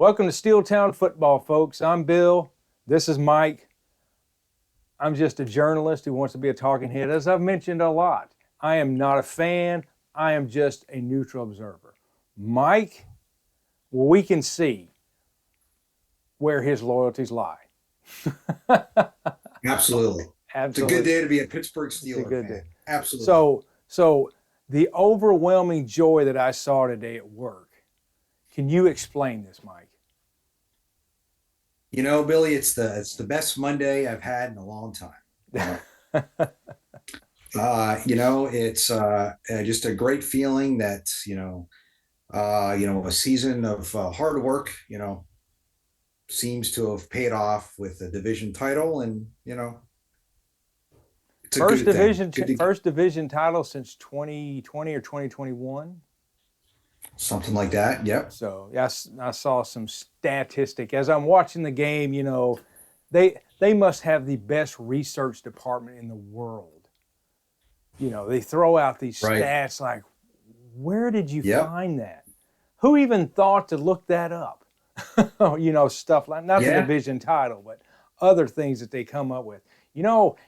Welcome to Steeltown Football, folks. I'm Bill. This is Mike. I'm just a journalist who wants to be a talking head. As I've mentioned a lot, I am not a fan. I am just a neutral observer. Mike, well, we can see where his loyalties lie. Absolutely. It's a good day to be a Pittsburgh Steelers fan. Day. Absolutely. So the overwhelming joy that I saw today at work, can you explain this, Mike? You know, Billy, it's the best Monday I've had in a long time. It's just a great feeling that a season of hard work, seems to have paid off with the division title, and it's a First good division, thing. first division title since 2020 or 2021. Something like that. Yep. So yes, I saw some statistic as I'm watching the game. They must have the best research department in the world. They throw out these stats like, where did you find that? Who even thought to look that up? Stuff like not the division title, but other things that they come up with.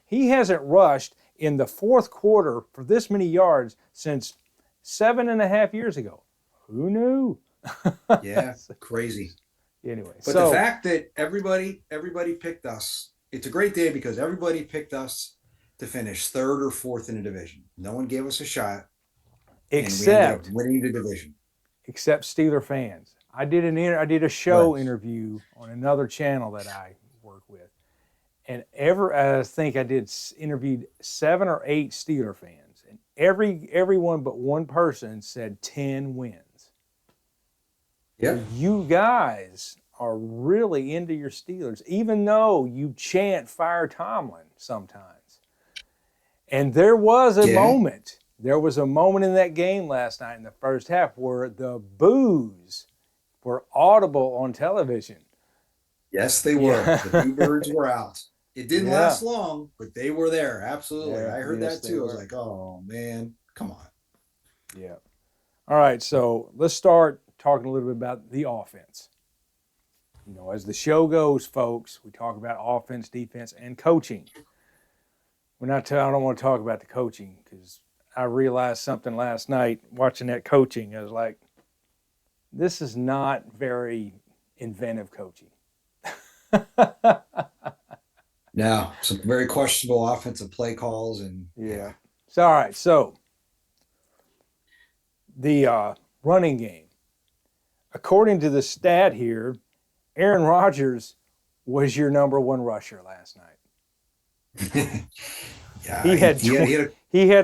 He hasn't rushed in the fourth quarter for this many yards since 7.5 years ago. Who knew? Yeah, crazy. Anyway, but the fact that everybody picked us, it's a great day because everybody picked us to finish third or fourth in the division. No one gave us a shot, except and we ended up winning the division. Except Steeler fans. I did a show interview on another channel that I work with, and I think I interviewed 7 or 8 Steeler fans, and everyone but one person said 10 wins. Yeah, you guys are really into your Steelers, even though you chant "Fire Tomlin" sometimes. And there was a moment. There was a moment in that game last night in the first half where the boos were audible on television. Yes, they were. The Boo Birds were out. It didn't last long, but they were there. Absolutely. I heard that too. I was like, oh, man, come on. Yeah. All right, so let's start talking a little bit about the offense. As the show goes, folks, we talk about offense, defense, and coaching. I don't want to talk about the coaching because I realized something last night watching that coaching. I was like, this is not very inventive coaching. No, some very questionable offensive play calls. So, all right. So the running game. According to the stat here, Aaron Rodgers was your number one rusher last night. He had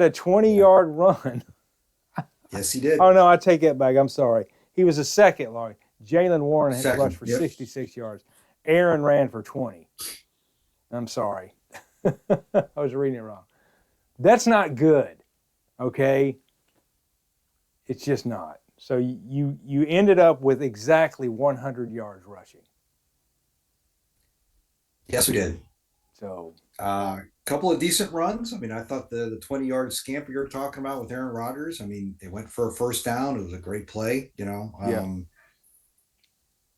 a 20-yard run. Yes, he did. Oh, no, I take that back. I'm sorry. He was a second long. Jaylen Warren had rushed for 66 yards. Aaron ran for 20. I'm sorry. I was reading it wrong. That's not good, okay? It's just not. So you ended up with exactly 100 yards rushing. Yes, we did. So a couple of decent runs. I mean, I thought the 20-yard scamper you're talking about with Aaron Rodgers, I mean, they went for a first down. It was a great play,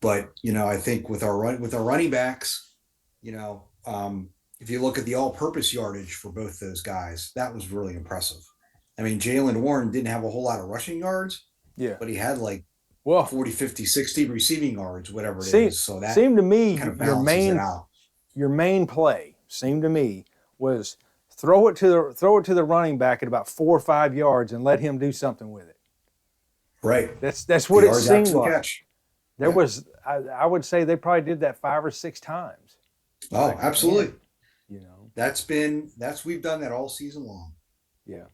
But, I think with our running backs, if you look at the all-purpose yardage for both those guys, that was really impressive. I mean, Jaylen Warren didn't have a whole lot of rushing yards. Yeah. But he had 40, 50, 60 receiving yards, whatever it is. So that seemed to me kind of balances it out. Your main play seemed to me was throw it to the running back at about 4 or 5 yards and let him do something with it. Right. That's what it seemed like. There was I would say they probably did that 5 or 6 times. Oh, absolutely. We've done that all season long. Yeah.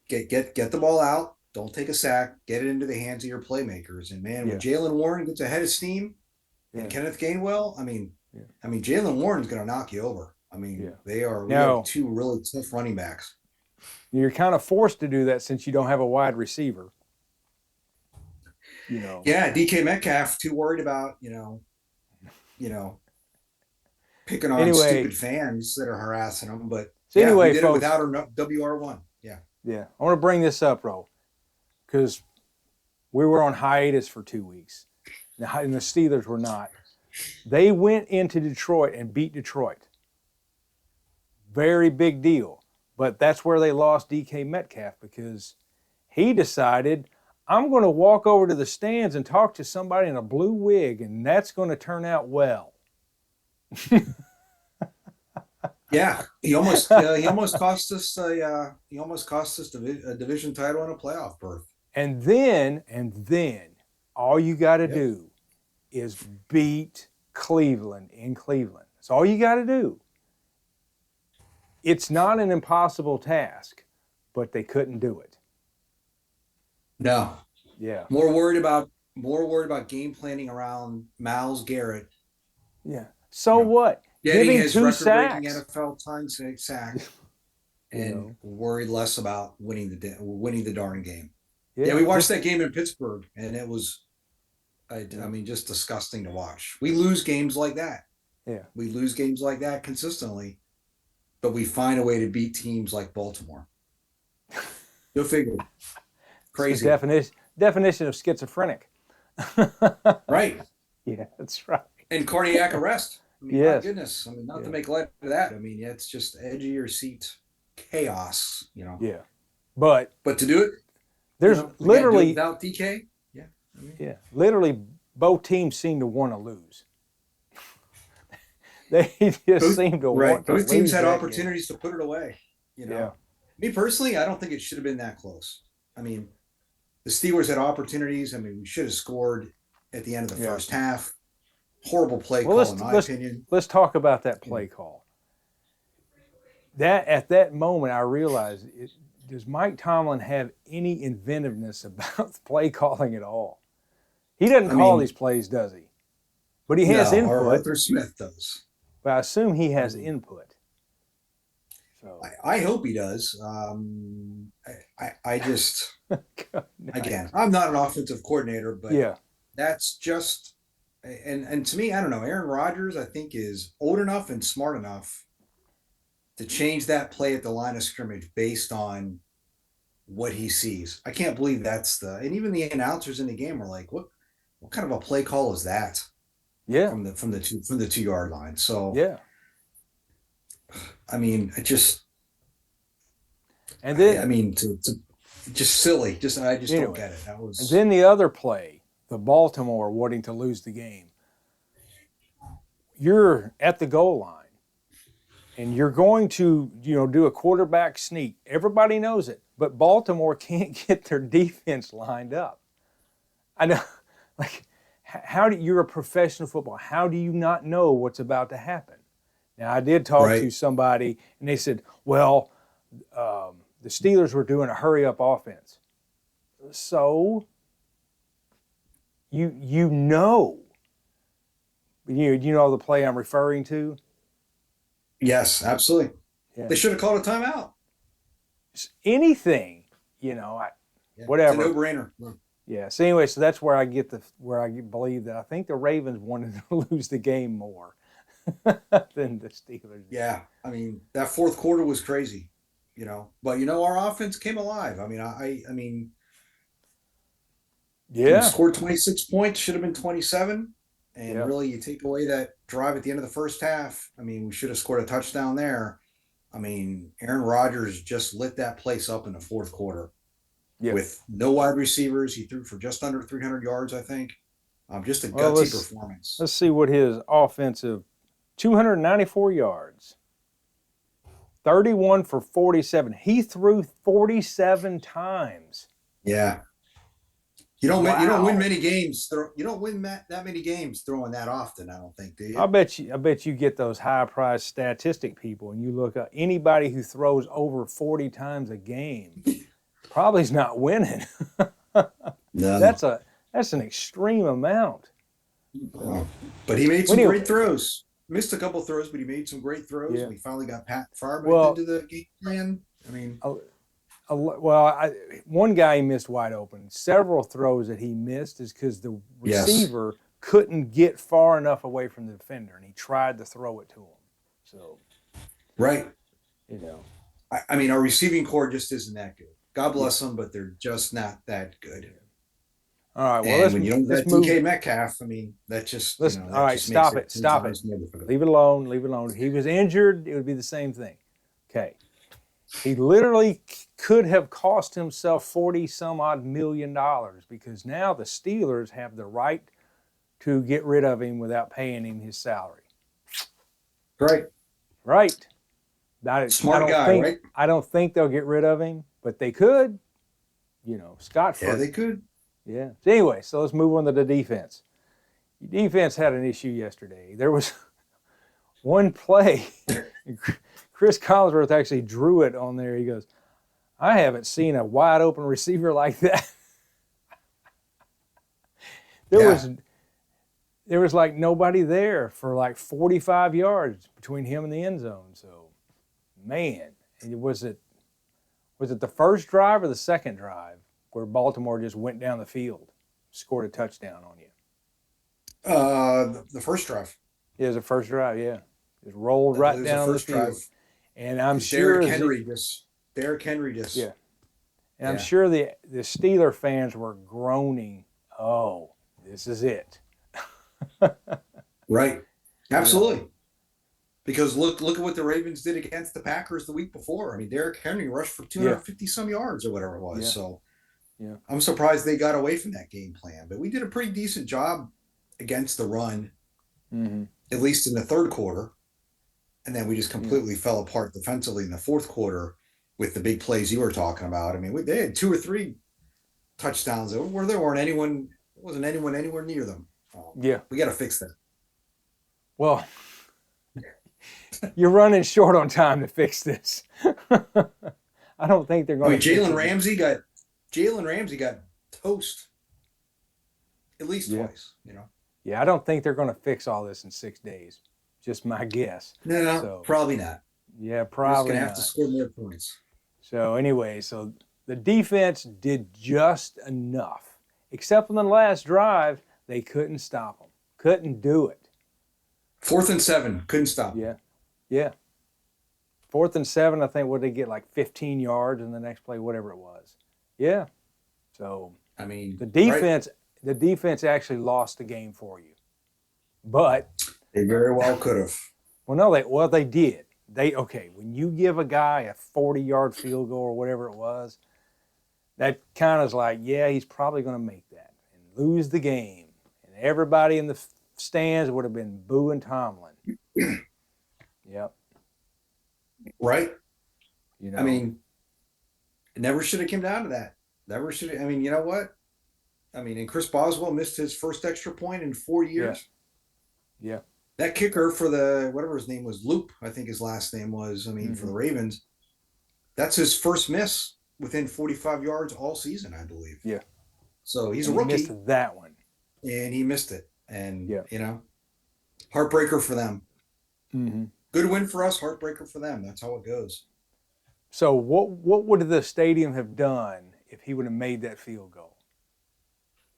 Get the ball out. Don't take a sack. Get it into the hands of your playmakers. And man, when Jaylen Warren gets ahead of steam, and Kenneth Gainwell, I mean, Jaylen Warren's going to knock you over. I mean, we have 2 really tough running backs. You're kind of forced to do that since you don't have a wide receiver. Yeah, DK Metcalf too worried about picking on stupid fans that are harassing him. But we did it without our WR1. Yeah, I want to bring this up, Ro, because we were on hiatus for 2 weeks. and the Steelers were not. They went into Detroit and beat Detroit. Very big deal. But that's where they lost DK Metcalf, because he decided, I'm going to walk over to the stands and talk to somebody in a blue wig, and that's going to turn out well. Yeah, he almost cost us a division title and a playoff berth. And then all you got to do is beat Cleveland in Cleveland. That's all you got to do. It's not an impossible task, but they couldn't do it. No. Yeah. More worried about game planning around Myles Garrett. Yeah. So what? Getting his record-breaking NFL time sack, and worried less about winning the darn game. Yeah, we watched that game in Pittsburgh, and it was, I mean, just disgusting to watch. We lose games like that. Yeah. We lose games like that consistently, but we find a way to beat teams like Baltimore. Go figure. Crazy. Definition of schizophrenic. Right. Yeah, that's right. And cardiac arrest. I mean, yes. My goodness. I mean, not to make light of that. I mean, it's just edge of your seat chaos, Yeah. But to do it, there's literally without DK. Yeah. Yeah. Literally, both teams seem to want to lose. They just seem to want to lose. Both teams had opportunities to put it away. Yeah. Me personally, I don't think it should have been that close. I mean, the Steelers had opportunities. I mean, we should have scored at the end of the first half. Horrible play call, in my opinion. Let's talk about that play call. At that moment, I realized, does Mike Tomlin have any inventiveness about the play calling at all? He doesn't call these plays, does he? But he has input. Arthur Smith does. But I assume he has input. So I hope he does. I just, again, I'm not an offensive coordinator, but that's just, and to me, I don't know, Aaron Rodgers, I think, is old enough and smart enough to change that play at the line of scrimmage based on what he sees. I can't believe and even the announcers in the game were like, what kind of a play call is that? Yeah. From the 2 yard line. So yeah. I mean, it just, and then I mean, to just silly. I just don't get it. That was. And then the other play, the Baltimore wanting to lose the game. You're at the goal line, and you're going to, do a quarterback sneak. Everybody knows it, but Baltimore can't get their defense lined up. I know, you're a professional football. How do you not know what's about to happen? Now, I did talk to somebody, and they said, well, the Steelers were doing a hurry-up offense. So, you know the play I'm referring to? Yes, absolutely. Yeah. They should have called a timeout. Anything, whatever. It's a no-brainer. Yeah. So anyway, that's where I believe that I think the Ravens wanted to lose the game more than the Steelers. Yeah. I mean, that fourth quarter was crazy, but our offense came alive. I mean, yeah, scored 26 points, should have been 27. And really, you take away that drive at the end of the first half. I mean, we should have scored a touchdown there. I mean, Aaron Rodgers just lit that place up in the fourth quarter. Yeah. With no wide receivers. He threw for just under 300 yards, I think. Just a gutsy performance. Let's see what his offensive, 294 yards, 31 for 47. He threw 47 times. Yeah. You don't win many games. You don't win that many games throwing that often, I don't think, do you? I bet you get those high-priced statistic people, and you look at anybody who throws over 40 times a game. Probably is not winning. No. That's an extreme amount. But he made some great throws. Missed a couple throws, but he made some great throws. Yeah. And he finally got Pat Farmer into the game plan. I mean, one guy he missed wide open. Several throws that he missed is because the receiver couldn't get far enough away from the defender, and he tried to throw it to him. So, right. I mean, our receiving core just isn't that good. God bless them, but they're just not that good. All right. Well, And when you don't let's got move. DK Metcalf, I mean, that just Let's. that All right. just makes Stop it it. 10 Stop it. times more difficult. Leave it alone. Leave it alone. If he was injured, it would be the same thing. Okay. He literally could have cost himself 40 some odd million dollars because now the Steelers have the right to get rid of him without paying him his salary. Right. Right. Smart guy, right? I don't think they'll get rid of him, but they could. Scott free. Yeah, they could. Yeah. So anyway, so let's move on to the defense. The defense had an issue yesterday. There was one play. Chris Collinsworth actually drew it on there. He goes, I haven't seen a wide open receiver like that. There was like nobody there for like 45 yards between him and the end zone. So, man, was it the first drive or the second drive where Baltimore just went down the field, scored a touchdown on you? The first drive. It was the first drive, yeah. Just rolled right down the field. Drive. And I'm sure Derrick Henry just. Yeah. And I'm sure the Steeler fans were groaning, oh, this is it. Right. Absolutely. Yeah. Because look at what the Ravens did against the Packers the week before. I mean, Derrick Henry rushed for 250 some yards or whatever it was. Yeah. So I'm surprised they got away from that game plan. But we did a pretty decent job against the run, at least in the third quarter. And then we just completely fell apart defensively in the fourth quarter with the big plays you were talking about. I mean, they had 2 or 3 touchdowns where there wasn't anyone anywhere near them. We got to fix that. Well, you're running short on time to fix this. I don't think they're going to. Jalen Ramsey got toast at least twice. Yeah, I don't think they're going to fix all this in 6 days. Just my guess. No, probably not. Yeah, probably going to have to score more points. So anyway, so the defense did just enough. Except on the last drive, they couldn't stop them. Couldn't do it. 4th and 7, couldn't stop them. Yeah. 4th and 7, I think, what did they get, like 15 yards in the next play, whatever it was. Yeah. So, I mean, the defense actually lost the game for you. But they very well could have. Well, they did. When you give a guy a 40-yard field goal or whatever it was, that kind of is like, yeah, he's probably going to make that and lose the game. And everybody in the stands would have been booing Tomlin. Yep. Right. I mean, it never should have come down to that. Never should have. I mean, you know what? I mean, and Chris Boswell missed his first extra point in 4 years. Yeah. That kicker for whatever his name was, Loop, I think his last name was, for the Ravens, that's his first miss within 45 yards all season, I believe. Yeah. So he's a rookie. He missed that one. And he missed it. And, heartbreaker for them. Mm-hmm. Good win for us, heartbreaker for them. That's how it goes. So what would the stadium have done if he would have made that field goal?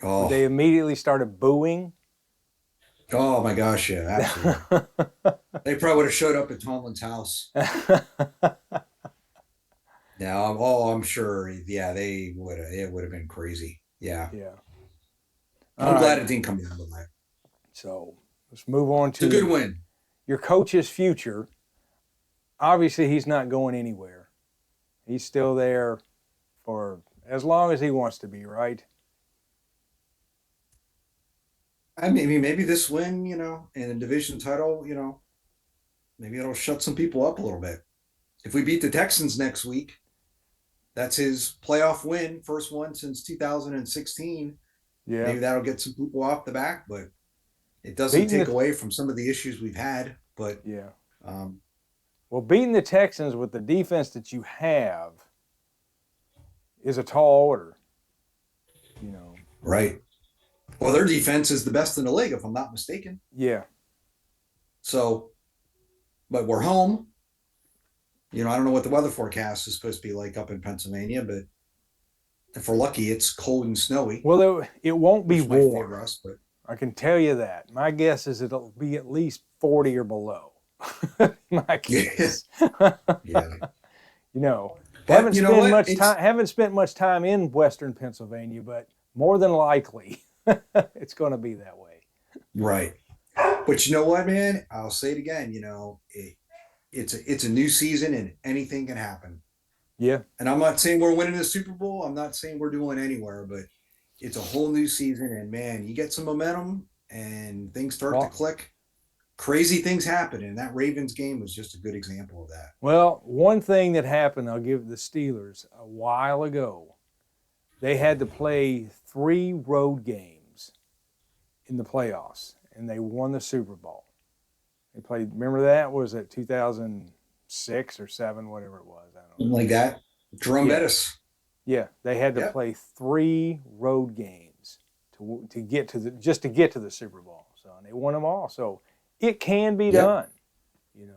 Oh. Would they immediately started booing? Oh my gosh, yeah, absolutely. They probably would have showed up at Tomlin's house. I'm sure. Yeah, they would have. It would have been crazy. Yeah. Yeah. I'm glad it didn't come down to that. So let's move on to it's a good win. Your coach's future. Obviously, he's not going anywhere. He's still there for as long as he wants to be, right? I mean, maybe this win, and a division title, maybe it'll shut some people up a little bit. If we beat the Texans next week, that's his playoff win, first one since 2016. Yeah. Maybe that'll get some people off the back, but it doesn't take away from some of the issues we've had. But yeah. Well, beating the Texans with the defense that you have is a tall order. Right. Well, their defense is the best in the league, if I'm not mistaken. Yeah. So, but we're home. I don't know what the weather forecast is supposed to be like up in Pennsylvania, but if we're lucky, it's cold and snowy. Well, it won't be warm. Us, but I can tell you that. My guess is it'll be at least 40 or below. My guess. Yeah. Haven't spent much time in Western Pennsylvania, but more than likely, it's going to be that way. Right. But you know what, man? I'll say it again. It's a new season and anything can happen. Yeah. And I'm not saying we're winning the Super Bowl. I'm not saying we're doing anywhere, but it's a whole new season. And man, you get some momentum and things start to click. Crazy things happen. And that Ravens game was just a good example of that. Well, one thing that happened, I'll give the Steelers a while ago. They had to play 3 road games in the playoffs, and they won the Super Bowl. They played, remember that? Was it 2006 or 7, whatever it was? I don't know. Like that. Jerome Bettis. Yeah, they had to play 3 road games to get to the Super Bowl. So, and they won them all. So it can be done, you know.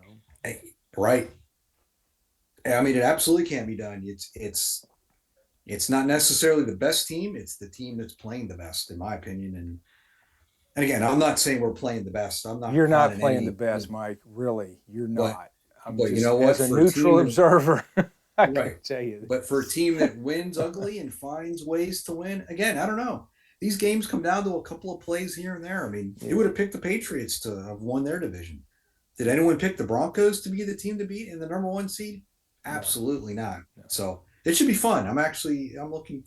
Right. I mean, it absolutely can be done. It's not necessarily the best team. It's the team that's playing the best, in my opinion. And again, I'm not saying we're playing the best. You're not playing the best, Mike. Really, you're not. But you know what? As a neutral observer, I can tell you. But for a team that wins ugly and finds ways to win, again, I don't know. These games come down to a couple of plays here and there. I mean, you would have picked the Patriots to have won their division. Did anyone pick the Broncos to be the team to beat in the number 1 seed? Absolutely not. No. So it should be fun. I'm looking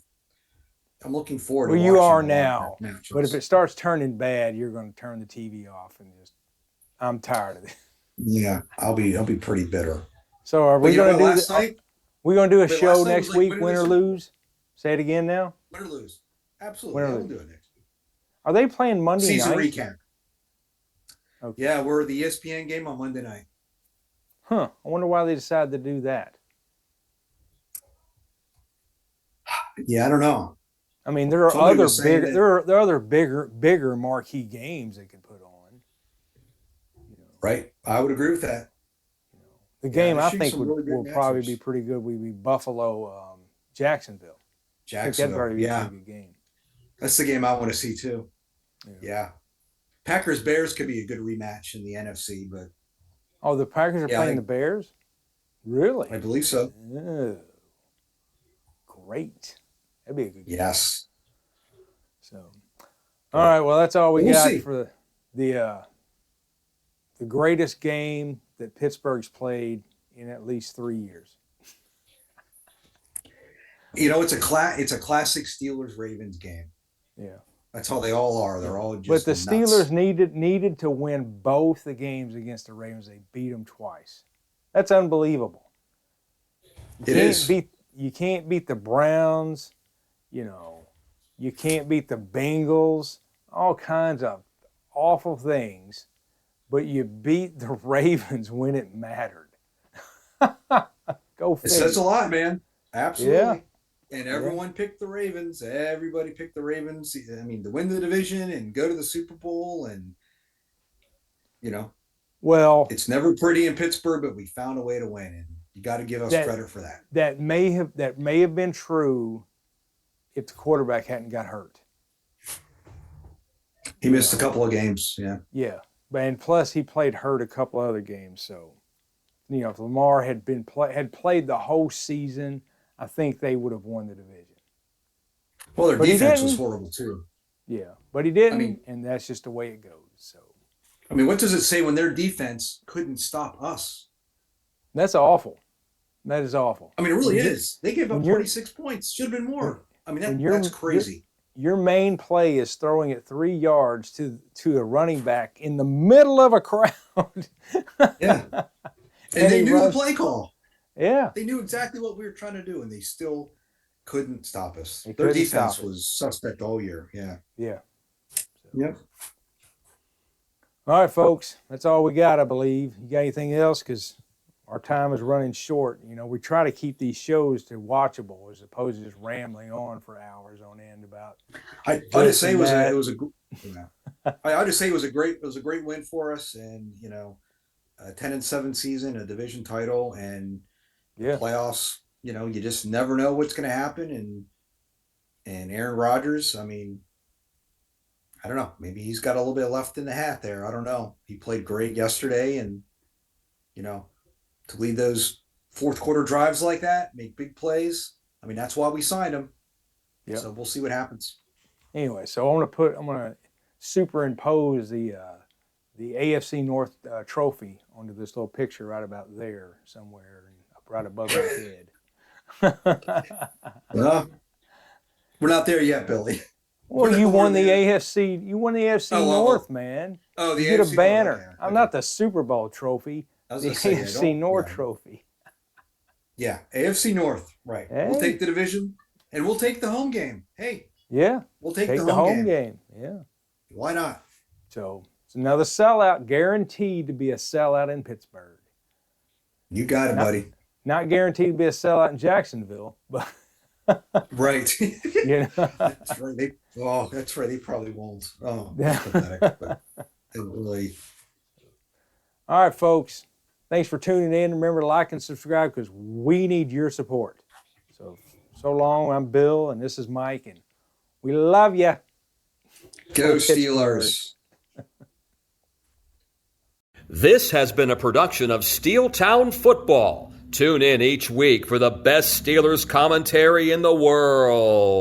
forward to watching. Well, you are now. But if it starts turning bad, you're going to turn the TV off and I'm tired of it. Yeah, I'll be pretty bitter. So are we going to do a show next week, win or lose? Say it again now. Win or lose. Absolutely. We'll do it next week. Are they playing Monday night? Season recap. Okay. Yeah, we're the ESPN game on Monday night. Huh. I wonder why they decided to do that. Yeah, I don't know. I mean, there are other bigger marquee games they could put on. Right. I would agree with that. The game I think will probably be pretty good. Would be Buffalo, Jacksonville. Jacksonville. That'd be a pretty good game. That's the game I want to see too. Yeah. Packers Bears could be a good rematch in the NFC, but the Packers are playing the Bears? Really? I believe so. Oh, great. That'd be a good game. Yes. So, all right. Well, that's all we got for the greatest game that Pittsburgh's played in at least 3 years. It's a classic Steelers-Ravens game. Yeah. That's how they all are. They're all just But the Steelers needed to win both the games against the Ravens. They beat them twice. That's unbelievable. You can't beat the Browns. You can't beat the Bengals. All kinds of awful things. But you beat the Ravens when it mattered. Go figure. It says a lot, man. Absolutely. Yeah. And everyone picked the Ravens. Everybody picked the Ravens. I mean, to win the division and go to the Super Bowl, and well, it's never pretty in Pittsburgh, but we found a way to win, and you got to give us credit for that. That may have been true if the quarterback hadn't got hurt. He missed a couple of games. Yeah. Yeah, and plus he played hurt a couple other games. So, if Lamar had played the whole season, I think they would have won the division. Well, their defense was horrible too. Yeah, but he didn't, and that's just the way it goes. So, I mean, what does it say when their defense couldn't stop us? That's awful. That is awful. I mean, it really is. They gave up 26 points. Should have been more. I mean, that's crazy. Your main play is throwing it 3 yards to a running back in the middle of a crowd. Yeah, and they knew the play call. Yeah. They knew exactly what we were trying to do, and they still couldn't stop us. Their defense was suspect all year. Yeah. Yeah. Yep. All right, folks. That's all we got, I believe. You got anything else? Because our time is running short. We try to keep these shows to watchable as opposed to just rambling on for hours on end about. I just say it was a great win for us, and a 10-7 season, a division title, and playoffs. You just never know what's going to happen. And Aaron Rodgers, I mean, I don't know. Maybe he's got a little bit left in the hat there. I don't know. He played great yesterday, and to lead those fourth quarter drives like that, make big plays. I mean, that's why we signed him. Yep. So we'll see what happens. Anyway, so I'm gonna superimpose the AFC North trophy onto this little picture right about there somewhere, right above my head. Well, we're not there yet, Billy. Well, you won the AFC. You won the AFC North, man. Oh, you get a banner. Okay. I'm not the Super Bowl trophy. The AFC North trophy. Yeah, AFC North. Right. Hey. We'll take the division, and we'll take the home game. Hey. Yeah. We'll take the home game. Yeah. Why not? So it's another sellout, guaranteed to be a sellout in Pittsburgh. You got it, buddy. Not guaranteed to be a sellout in Jacksonville, but right. You know? That's right. That's right. They probably won't. Oh, that's pathetic. But it really. All right, folks. Thanks for tuning in. Remember to like and subscribe because we need your support. So long. I'm Bill, and this is Mike, and we love you. Go Steelers. This has been a production of Steeltown Football. Tune in each week for the best Steelers commentary in the world.